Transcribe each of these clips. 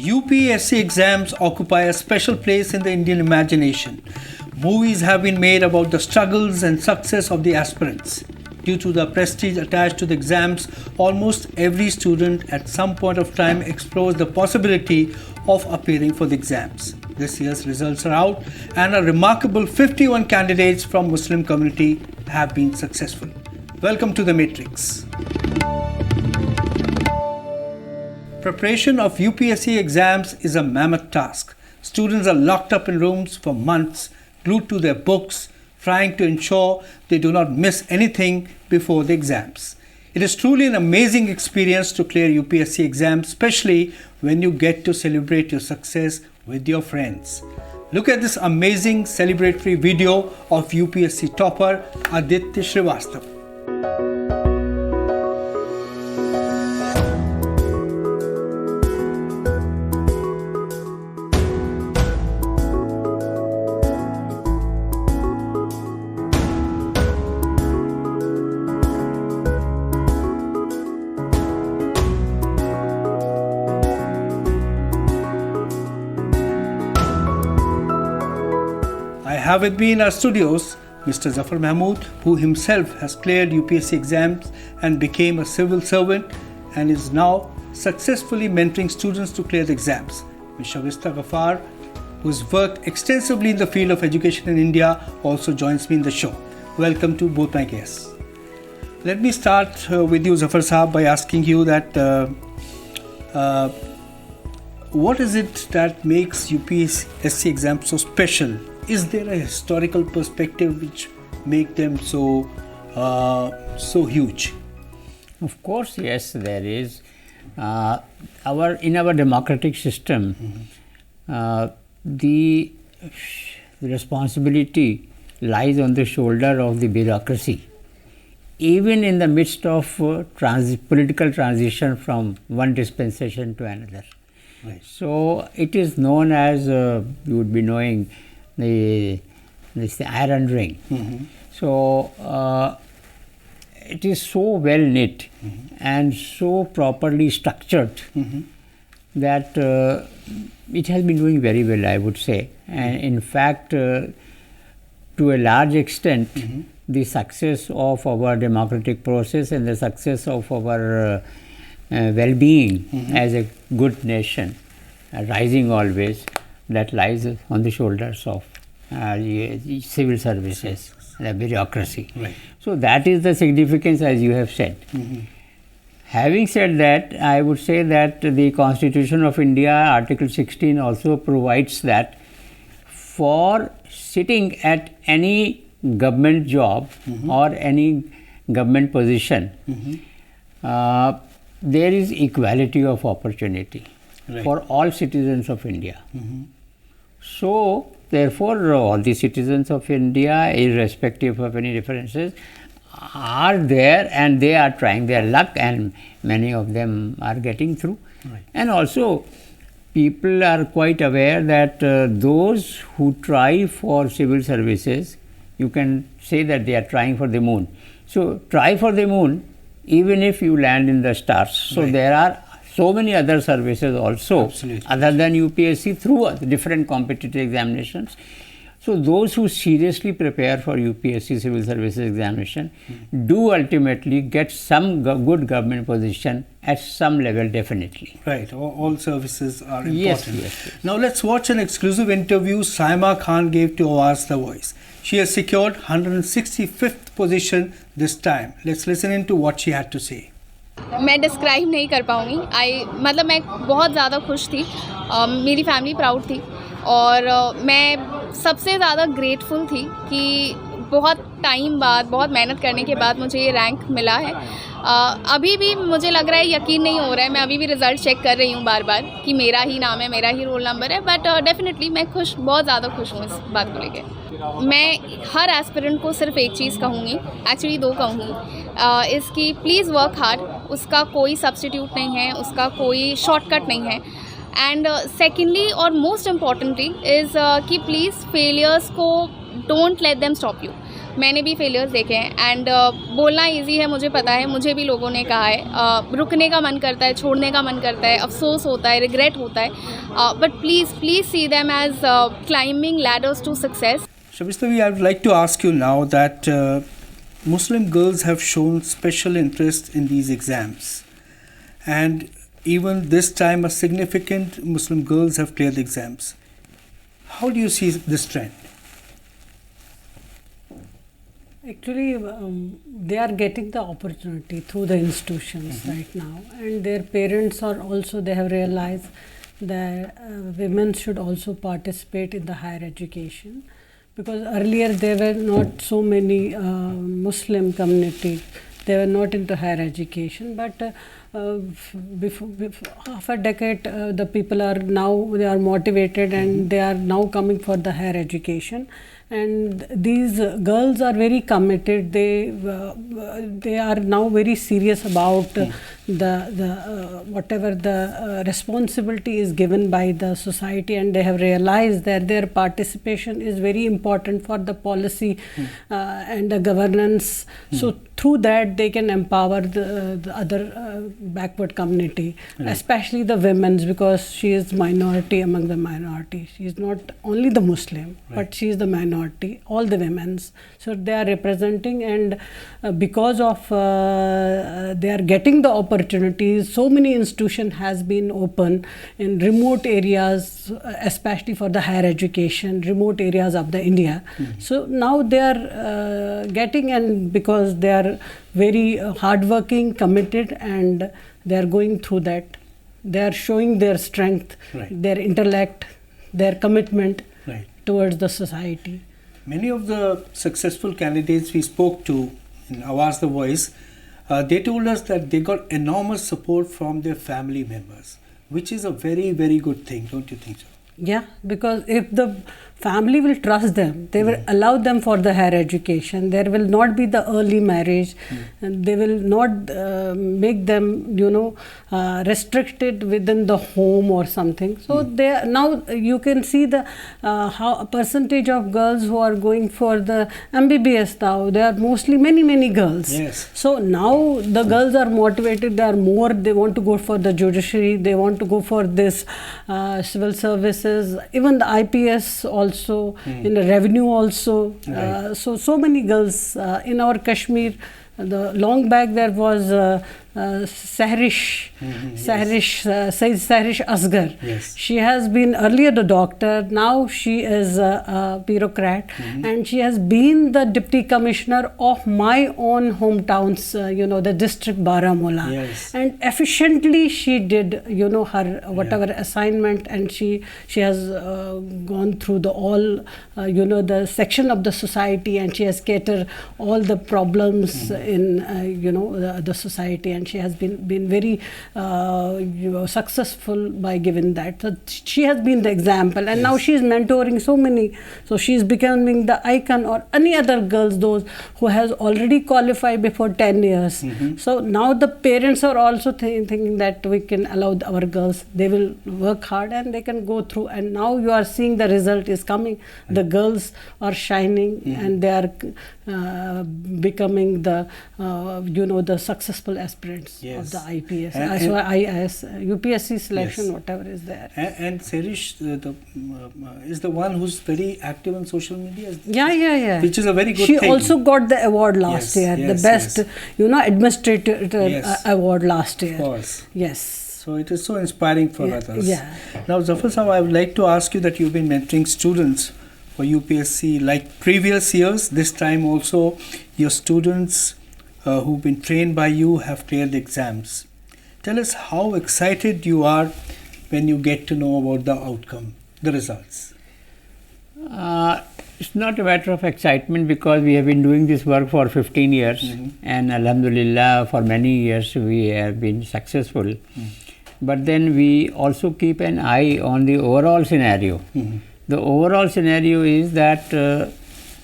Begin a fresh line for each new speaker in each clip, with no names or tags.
UPSC exams occupy a special place in the Indian imagination. Movies have been made about the struggles and success of the aspirants. Due to the prestige attached to the exams, almost every student at some point of time explores the possibility of appearing for the exams. This year's results are out and a remarkable 51 candidates from Muslim community have been successful. Welcome to the Matrix. Preparation of UPSC exams is a mammoth task. Students are locked up in rooms for months, glued to their books, trying to ensure they do not miss anything before the exams. It is truly an amazing experience to clear UPSC exams, especially when you get to celebrate your success with your friends. Look at this amazing celebratory video of UPSC topper Aditya Srivastav. I have with me in our studios Mr. Zafar Mahmood, who himself has cleared UPSC exams and became a civil servant and is now successfully mentoring students to clear the exams. Ms. Shavista Ghaffar, who has worked extensively in the field of education in India, also joins me in the show. Welcome to both my guests. Let me start with you, Zafar Saab, by asking you that what is it that makes UPSC exams so special? Is there a historical perspective which make them so huge?
Of course, yes, there is. In our democratic system, the responsibility lies on the shoulder of the bureaucracy. Even in the midst of political transition from one dispensation to another.
Right.
So it is known as, you would be knowing, the iron ring.
Mm-hmm.
So it is so well knit and so properly structured that it has been doing very well, I would say. And in fact, to a large extent, the success of our democratic process and the success of our well-being as a good nation, rising always, that lies on the shoulders of civil services, the bureaucracy.
Right.
So that is the significance, as you have said. Having said that, I would say that the Constitution of India, Article 16, also provides that for sitting at any government job or any government position, there is equality of opportunity for all citizens of India. So, therefore, all the citizens of India, irrespective of any differences, are there and they are trying their luck, and many of them are getting through.
Right.
And also, people are quite aware that those who try for civil services, you can say that they are trying for the moon. So, try for the moon even if you land in the stars. So, there are so many other services also, other than UPSC, through different competitive examinations. So those who seriously prepare for UPSC civil services examination do ultimately get some good government position at some level, definitely.
Right, all services are important.
Yes.
Now let's watch an exclusive interview SAA Khan gave to Awaz The Voice. She has secured 165th position this time. Let's listen into what she had to say.
मैं describe नहीं कर पाऊँगी। मतलब मैं बहुत ज़्यादा खुश थी, मेरी फैमिली प्राउड थी और मैं सबसे ज़्यादा ग्रेटफुल थी कि बहुत टाइम बाद, बहुत मेहनत करने के बाद मुझे ये रैंक मिला है। अभी भी मुझे लग रहा है, यकीन नहीं हो रहा है, मैं अभी भी रिज़ल्ट चेक कर रही हूँ बार बार कि मेरा ही नाम है, मेरा ही रोल नंबर है, बट डेफिनेटली मैं खुश, बहुत ज़्यादा खुश हूँ इस बात को लेकर। मैं हर एस्पिरेंट को सिर्फ एक चीज़ कहूँगी, एक्चुअली दो कहूँगी, इसकी प्लीज़ वर्क हार्ड, उसका कोई सब्स्टिट्यूट नहीं है, उसका कोई शॉर्टकट नहीं है। एंड सेकेंडली और मोस्ट इम्पॉर्टेंटली इज़ कि प्लीज़ फेलियर्स को don't let them stop you. मैंने भी फेलियर्स देखे हैं एंड बोलना इजी है, मुझे पता है, मुझे भी लोगों ने कहा है, रुकने का मन करता है, छोड़ने का मन करता है, अफसोस होता है, रिग्रेट होता है, but please see them as climbing ladders to success.
Shabishtavi, I would like to ask you now that Muslim girls have shown special interest in these exams, and even this time a significant Muslim girls have cleared the exams. How do you see this trend?
Actually, they are getting the opportunity through the institutions right now, and their parents are also, they have realized that women should also participate in the higher education, because earlier there were not so many Muslim community, they were not into higher education, but before half a decade the people are now, they are motivated and they are now coming for the higher education, and these girls are very committed. They are now very serious about the whatever the responsibility is given by the society, and they have realized that their participation is very important for the policy and the governance. So through that they can empower the other backward community, especially the women's, because she is minority among the minority. She is not only the Muslim, but she is the minority, all the women's. So they are representing, and because of they are getting the opportunities, so many institutions has been open in remote areas, especially for the higher education, remote areas of the India. So now they are getting, and because they are very hardworking, committed, and they are going through that. They are showing their strength, their intellect, their commitment towards the society.
Many of the successful candidates we spoke to in Awaaz the Voice, they told us that they got enormous support from their family members, which is a very, very good thing, don't you think so?
Yeah, because if the family will trust them, they will allow them for the higher education. There will not be the early marriage, and they will not make them, restricted within the home or something. So they now you can see the how percentage of girls who are going for the MBBS now. They are mostly many girls.
Yes.
So now the girls are motivated. They are more. They want to go for the judiciary. They want to go for this civil services. Even the IPS also, in the revenue also. So many girls in our Kashmir. The long back there was Sahrish Asgar.
Yes.
She has been earlier the doctor, now she is a bureaucrat, and she has been the deputy commissioner of my own hometowns, the district Baramulla.
Yes.
And efficiently she did, her whatever assignment, and she has gone through the all, the section of the society, and she has catered all the problems in, the society, and she has been very successful by giving that. So she has been the example, and now she is mentoring so many. So she is becoming the icon, or any other girls, those who has already qualified before 10 years. So now the parents are also thinking that we can allow our girls, they will work hard and they can go through, and now you are seeing the result is coming. The girls are shining, and they are becoming the the successful aspirants of the IPS, IIS, UPSC selection, whatever is there.
And Sarish is the one who's very active on social media.
Yeah.
Which is a very good
thing.
She
also got the award last year, the best, administrator award last year.
Of course.
Yes.
So it is so inspiring for others.
Yeah.
Now, Zafar Sahab, I would like to ask you that you've been mentoring students for UPSC like previous years. This time also, your students who've been trained by you have cleared the exams. Tell us how excited you are when you get to know about the outcome, the results.
It's not a matter of excitement, because we have been doing this work for 15 years, and Alhamdulillah, for many years we have been successful. But then we also keep an eye on the overall scenario. The overall scenario is that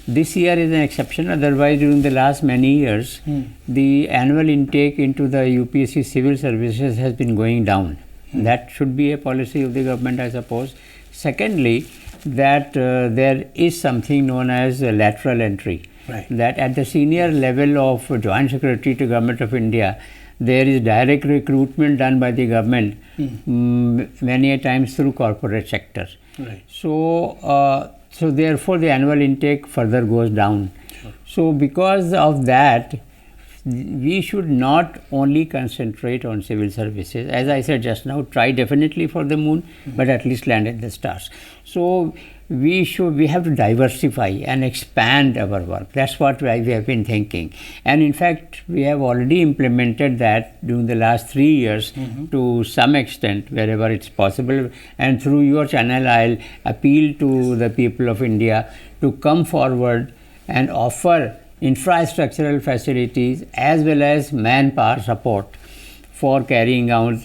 this year is an exception. Otherwise, during the last many years, the annual intake into the UPSC civil services has been going down. That should be a policy of the government, I suppose. Secondly, that there is something known as lateral entry.
Right.
that at the senior level of Joint Secretary to Government of India, there is direct recruitment done by the government, many a times through corporate sector.
Right.
So therefore the annual intake further goes down.
Sure.
So because of that, we should not only concentrate on civil services. As I said just now, try definitely for the moon, but at least land at the stars. So we have to diversify and expand our work. That's what we have been thinking. And in fact, we have already implemented that during the last 3 years to some extent, wherever it's possible. And through your channel, I'll appeal to the people of India to come forward and offer infrastructural facilities as well as manpower support for carrying out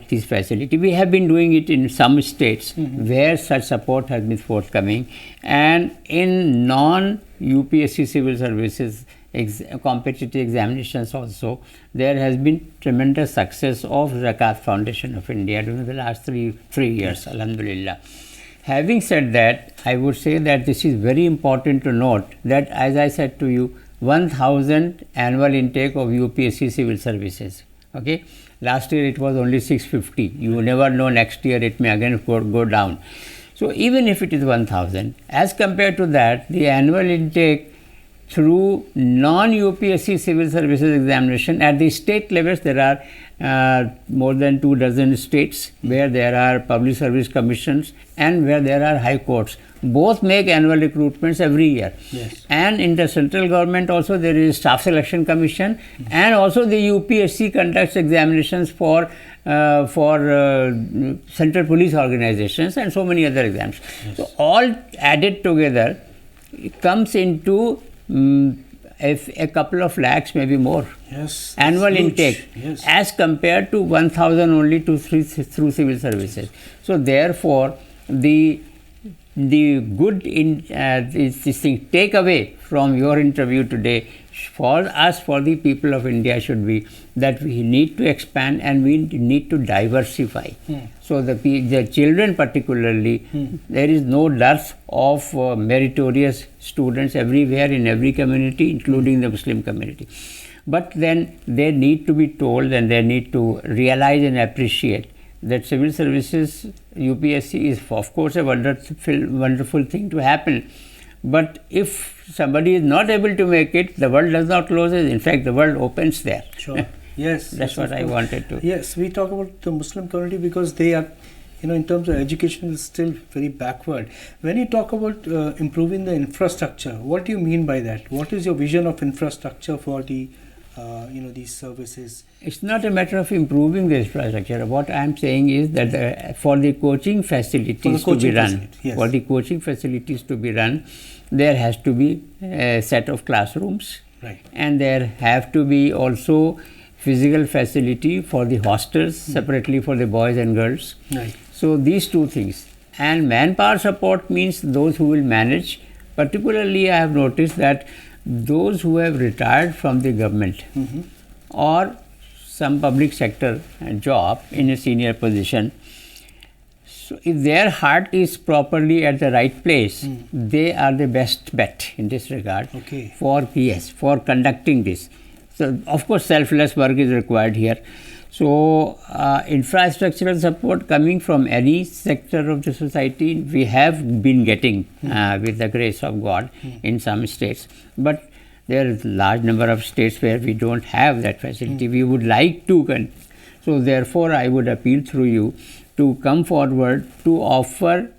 this facility. We have been doing it in some states where such support has been forthcoming, and in non-UPSC civil services competitive examinations also, there has been tremendous success of Zakat Foundation of India during the last three years, Alhamdulillah. Having said that, I would say that this is very important to note that, as I said to you, 1,000 annual intake of UPSC civil services. Okay, last year it was only 650. You never know, next year it may again go down. So even if it is 1,000, as compared to that, the annual intake through non-UPSC civil services examination at the state levels, there are more than 24 states where there are public service commissions and where there are high courts. Both make annual recruitments every year.
Yes.
And in the central government also there is staff selection commission, and also the UPSC conducts examinations for central police organizations and so many other exams.
Yes.
So all added together, it comes into a couple of lakhs, maybe more.
Yes.
Annual
huge.
intake,
Yes.
as compared to 1,000 only through civil services. So therefore, the good takeaway from your interview today for us, for the people of India, should be that we need to expand and we need to diversify. So the children particularly, there is no dearth of meritorious students everywhere in every community, including the Muslim community. But then they need to be told and they need to realize and appreciate that civil services, UPSC, is of course a wonderful thing to happen. But if somebody is not able to make it, the world does not close. In fact, the world opens there.
Sure. Yes.
That's what I wanted to.
Yes, we talk about the Muslim community because they are, in terms of education, is still very backward. When you talk about improving the infrastructure, what do you mean by that? What is your vision of infrastructure for the, these services?
It's not a matter of improving the infrastructure. What I am saying is that for the coaching facilities to be run, for the coaching facilities to be run, there has to be a set of classrooms,
right,
and there have to be also physical facility for the hostels, separately for the boys and girls.
Right.
So these two things. And manpower support means those who will manage. Particularly, I have noticed that those who have retired from the government or some public sector job in a senior position, so if their heart is properly at the right place, they are the best bet in this regard.
Okay.
for conducting this. So of course selfless work is required here. So infrastructural support coming from any sector of the society, we have been getting with the grace of God in some states. But there is a large number of states where we don't have that facility. We would like to. So therefore, I would appeal through you to come forward to offer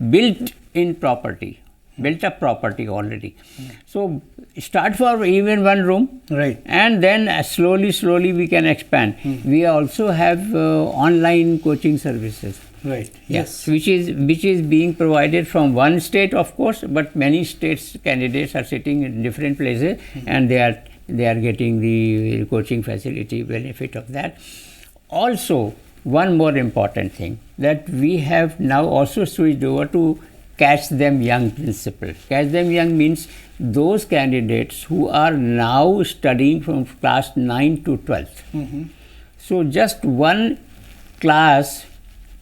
built-in property, built-up property already. So start for even one room,
right,
and then slowly we can expand. We also have online coaching services.
right,
Yes, which is being provided from one state, of course, but many states candidates are sitting in different places, and they are getting the coaching facility benefit of that. Also, one more important thing, that we have now also switched over to catch them young principle. Catch them young means those candidates who are now studying from class 9 to 12th. So just one class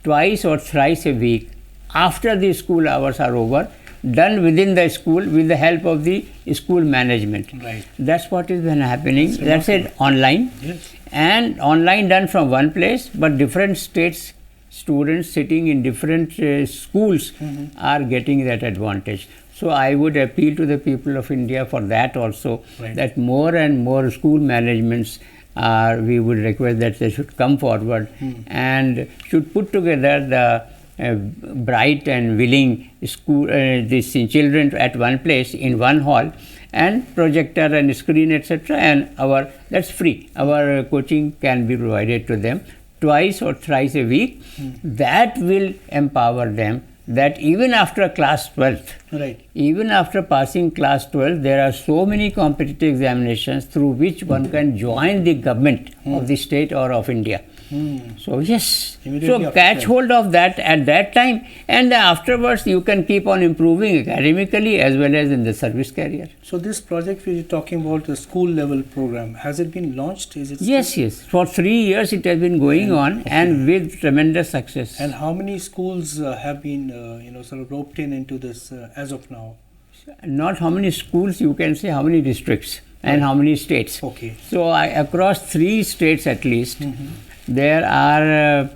twice or thrice a week after the school hours are over, done within the school with the help of the school management.
Right.
That's what is been happening. That's it, online.
Yes.
And online done from one place, but different states students sitting in different schools are getting that advantage. So I would appeal to the people of India for that also,
Right.
that more and more school managements we would request that they should come forward and should put together the bright and willing school these children at one place in one hall, and projector and screen, etc., and that's free. Our coaching can be provided to them twice or thrice a week. That will empower them, that even after class 12th,
Right.
even after passing class 12, there are so many competitive examinations through which one can join the government of the state or of India. So yes,
Immediately
so
after
catch
12th.
hold of that at that time, and afterwards you can keep on improving academically as well as in the service career.
So this project we are talking about, the school level program, has it been launched? Is it
Yes, yes. For 3 years it has been going on, and with tremendous success.
And how many schools have been sort of roped into this as of now?
Not how many schools, you can say how many districts and how many states.
Okay.
So across 3 states at least, there are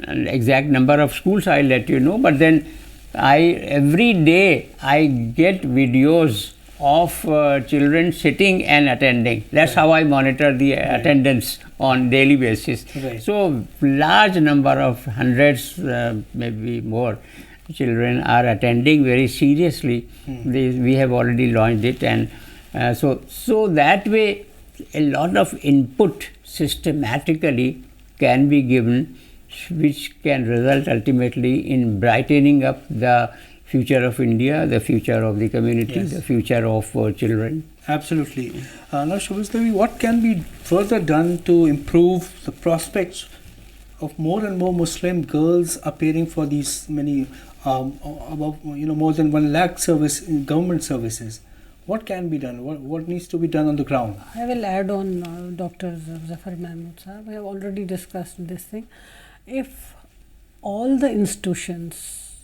exact number of schools I'll let you know, but then every day I get videos of children sitting and attending. That's how I monitor the attendance on daily basis.
Right.
So large number of hundreds, maybe more, children are attending very seriously. We have already launched it, and so that way a lot of input systematically can be given, which can result ultimately in brightening up the future of India, the future of the community,
Yes.
the future of children.
Absolutely. Now, Shobhit Devi, what can be further done to improve the prospects of more and more Muslim girls appearing for these many, more than 1 lakh government services? What can be done? What needs to be done on the ground?
I will add on Dr. Zafar Mahmood sir. We have already discussed this thing. If all the institutions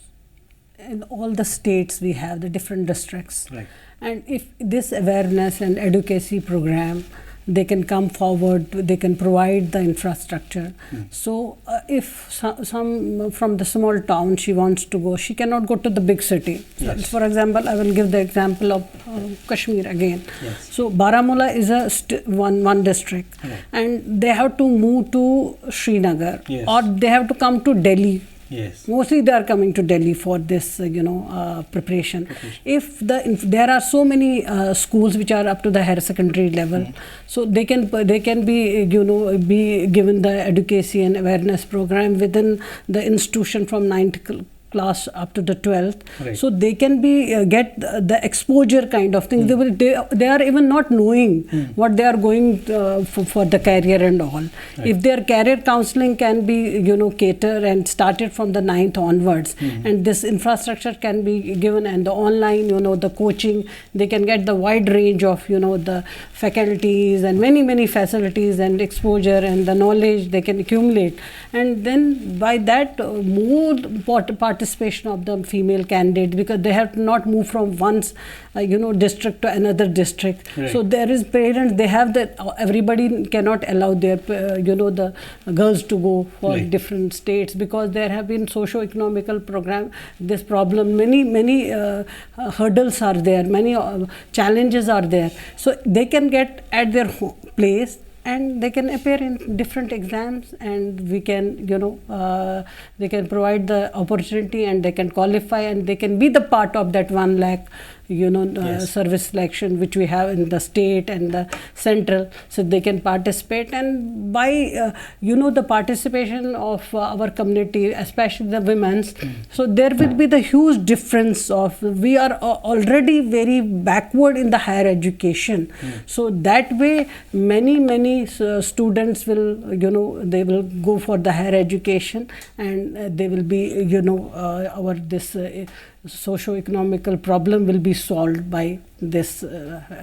in all the states we have, the different districts,
Right.
and if this awareness and advocacy program, they can come forward, they can provide the infrastructure. So if some from the small town she wants to go, she cannot go to the big city. So
Yes.
for example, I will give the example of Kashmir again.
Yes.
So Baramulla is a one district,
Right.
and they have to move to Srinagar,
Yes.
or they have to come to Delhi.
Yes.
Mostly they are coming to Delhi for this, preparation. If there are so many schools which are up to the higher secondary level, so they can be be given the education and awareness program within the institution from 9th class up to the 12th.
Right.
So they can be get the exposure kind of thing. They are even not knowing what they are going for the career and all.
Right.
If their career counseling can be cater and started from the 9th onwards, and this infrastructure can be given, and the online the coaching, they can get the wide range of the faculties and many facilities and exposure and the knowledge they can accumulate, and then by that more participation of the female candidate, because they have to not move from one district to another district.
Right.
So there is parents, they have that everybody cannot allow their the girls to go for
Right.
different states, because there have been socio-economical this problem, many hurdles are there, many challenges are there. So they can get at their place, and they can appear in different exams, and we can they can provide the opportunity, and they can qualify, and they can be the part of that 1 lakh
Yes.
service selection which we have in the state and the central. So they can participate, and by the participation of our community, especially the women's, so there will be the huge difference of, we are already very backward in the higher education. So that way many students will they will go for the higher education, and they will be our this socio-economical problem will be solved by this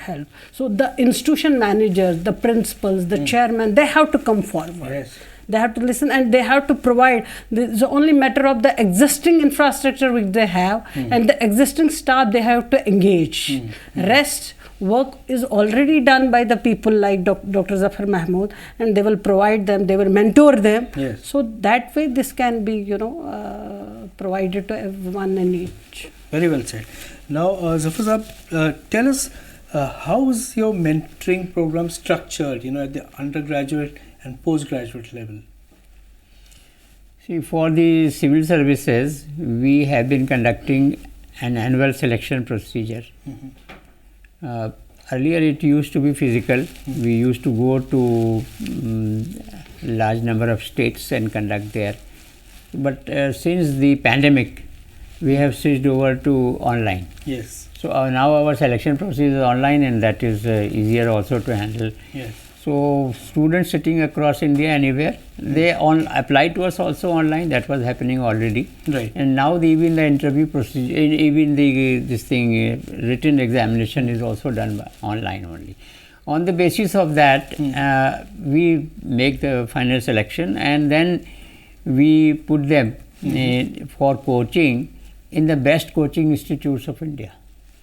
help. So the institution managers, the principals, the chairman, they have to come forward.
Yes.
They have to listen, and they have to provide. It's only matter of the existing infrastructure which they have and the existing staff they have to engage. Rest work is already done by the people like Dr. Zafar Mahmood, and they will provide them, they will mentor them.
Yes.
So that way this can be, provided to everyone in each.
Very well said. Now, Zafar Saab, tell us, how is your mentoring program structured, at the undergraduate and postgraduate level?
See, for the civil services, we have been conducting an annual selection procedure. Earlier it used to be physical. We used to go to large number of states and conduct there. But since the pandemic, we have switched over to online.
Yes.
So now our selection process is online, and that is easier also to handle.
Yes.
So students sitting across India anywhere, they apply to us also online. That was happening already.
Right.
And now even the interview procedure, even the written examination is also done online only. On the basis of that, we make the final selection, and then we put them for coaching in the best coaching institutes of India.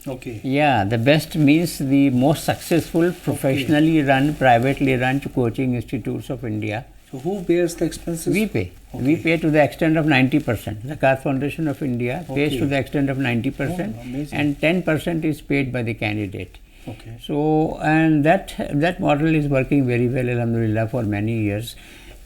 Okay.
Yeah, the best means the most successful, professionally run, privately run coaching institutes of India.
So who bears the expenses?
We pay.
Okay.
We pay to the extent of 90%. The Caste Foundation of India pays to the extent of 90%,
amazing.
and 10% is paid by the candidate.
Okay.
So, and that model is working very well, alhamdulillah, for many years.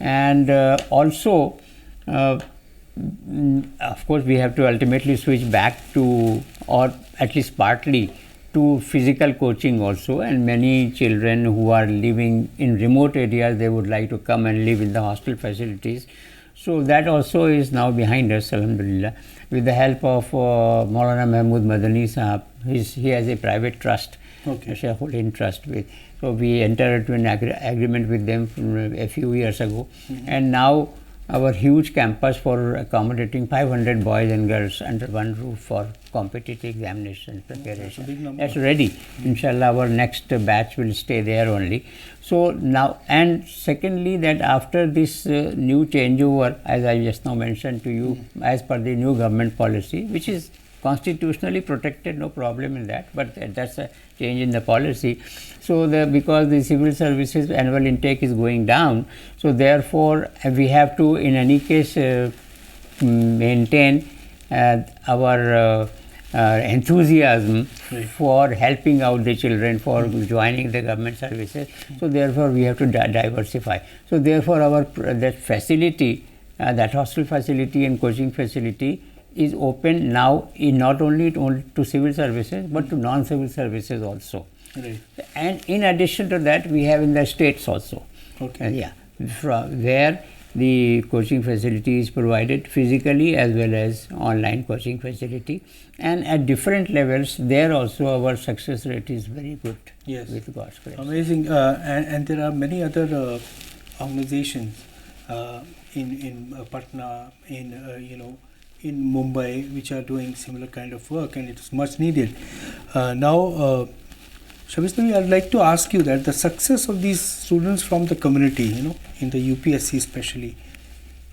And also, of course, we have to ultimately switch back to, or at least partly, to physical coaching also. And many children who are living in remote areas, they would like to come and live in the hostel facilities. So that also is now behind us, alhamdulillah, with the help of Maulana Mahmood Madani Sahab. He has a private trust, a shareholding trust with. So we entered into an agreement with them a few years ago, and now our huge campus for accommodating 500 boys and girls under one roof for competitive examination preparation. That's ready. Inshallah, our next batch will stay there only. So now, and secondly, that after this new changeover, as I just now mentioned to you, as per the new government policy, which is constitutionally protected, no problem in that, but that's a change in the policy. So because the civil services annual intake is going down, so therefore we have to in any case maintain our enthusiasm for helping out the children, for joining the government services. So therefore we have to diversify. So therefore our that facility, that hostel facility and coaching facility is open now not only to civil services but to non-civil services also.
Right.
And in addition to that, we have in the states also.
Okay.
Where the coaching facility is provided physically as well as online coaching facility, and at different levels there also our success rate is very good.
Yes.
With God's grace.
Amazing. And there are many other organizations in Patna, in Mumbai, which are doing similar kind of work, and it is much needed. Now, Shabisnavi, I'd like to ask you that the success of these students from the community, in the UPSC especially,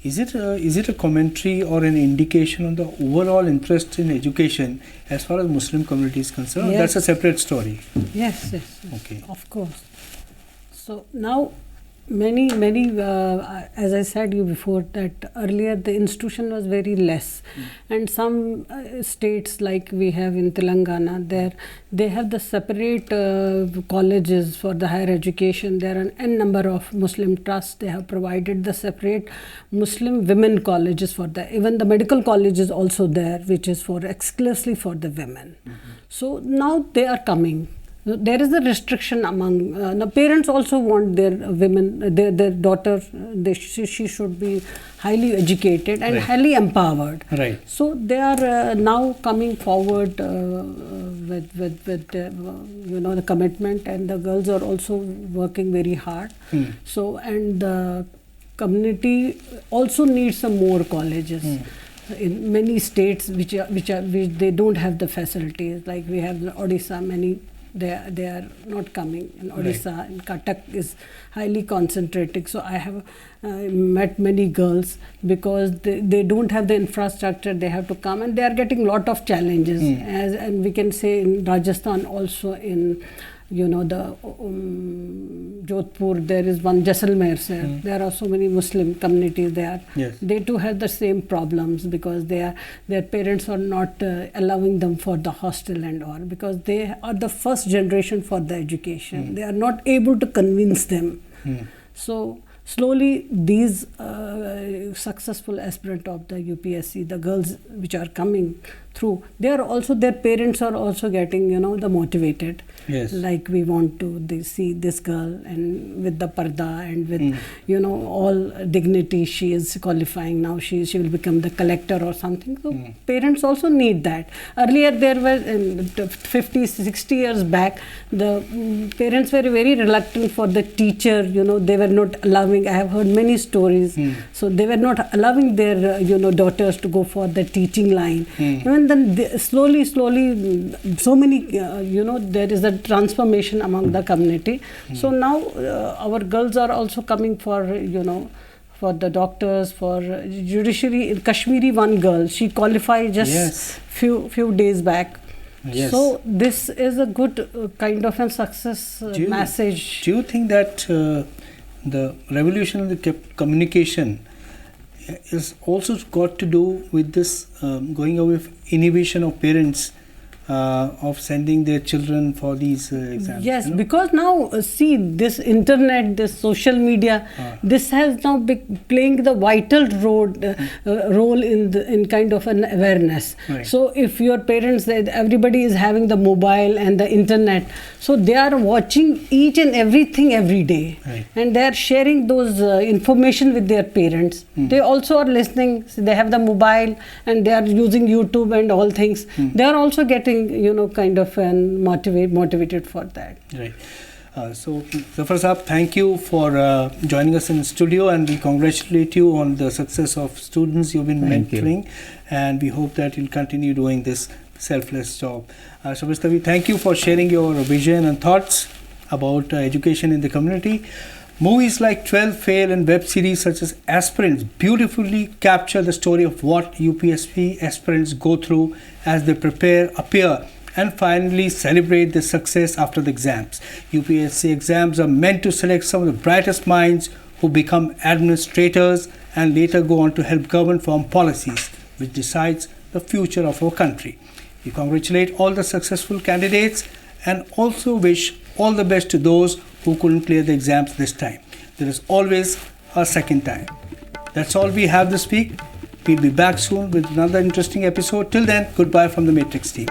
is it a commentary or an indication on the overall interest in education as far as Muslim community is concerned?
Yes.
That's a separate story.
Yes.
Okay.
Of course. So now many as I said you before, that earlier the institution was very less, and some states like we have in Telangana, there they have the separate colleges for the higher education. There are an n number of Muslim trusts. They have provided the separate Muslim women colleges for even the medical college is also there, which is for exclusively for the women. So now they are coming. There is a restriction among the parents also want their women, their daughter, she should be highly educated and highly empowered.
Right.
So they are now coming forward with the commitment, and the girls are also working very hard. So, and the community also needs some more colleges. In many states which they don't have the facilities, like we have Odisha, many They are not coming. In Odisha, in Cuttack is highly concentrated. So I have met many girls because they don't have the infrastructure. They have to come, and they are getting lot of challenges. And we can say in Rajasthan also, in the Jodhpur, there is one Jaisalmer, sir. There are so many Muslim communities there.
Yes.
They too have the same problems because their parents are not allowing them for the hostel and all, because they are the first generation for the education. They are not able to convince them. So slowly these successful aspirant of the UPSC, the girls which are coming through, their parents are also getting the motivated.
Yes.
Like we want to see this girl and with the parda and with all dignity, she is qualifying now, she will become the collector or something. So parents also need that. Earlier there were 50, 60 years back, the parents were very reluctant for the teacher, they were not allowing. I have heard many stories. So they were not allowing their daughters to go for the teaching line. And then slowly so many there is a transformation among the community. So now our girls are also coming for for the doctors, for judiciary. In Kashmiri, one girl, she qualified just few days back.
Yes.
So this is a good kind of a success message.
Do you think that the revolution of the communication is also got to do with this going away with inhibition of parents of sending their children for these exams?
Yes, because now see, this internet, this social media, this has now playing the vital role in kind of an awareness.
Right.
So if your parents, everybody is having the mobile and the internet, so they are watching each and everything every day.
Right.
And they are sharing those information with their parents. They also are listening. So they have the mobile and they are using YouTube and all things. They are also getting kind of motivated for that.
Right. So Zafar Saab, thank you for joining us in the studio, and we congratulate you on the success of students you've been mentoring, and we hope that you'll continue doing this selfless job. Shabistavi, thank you for sharing your vision and thoughts about education in the community. Movies like 12 Fail and web series such as Aspirants beautifully capture the story of what UPSC aspirants go through as they prepare, appear, and finally celebrate their success after the exams. UPSC exams are meant to select some of the brightest minds who become administrators and later go on to help government form policies which decides the future of our country. We congratulate all the successful candidates and also wish all the best to those who couldn't clear the exams this time. There is always a second time. That's all we have this week. We'll be back soon with another interesting episode. Till then, goodbye from the Matrix team.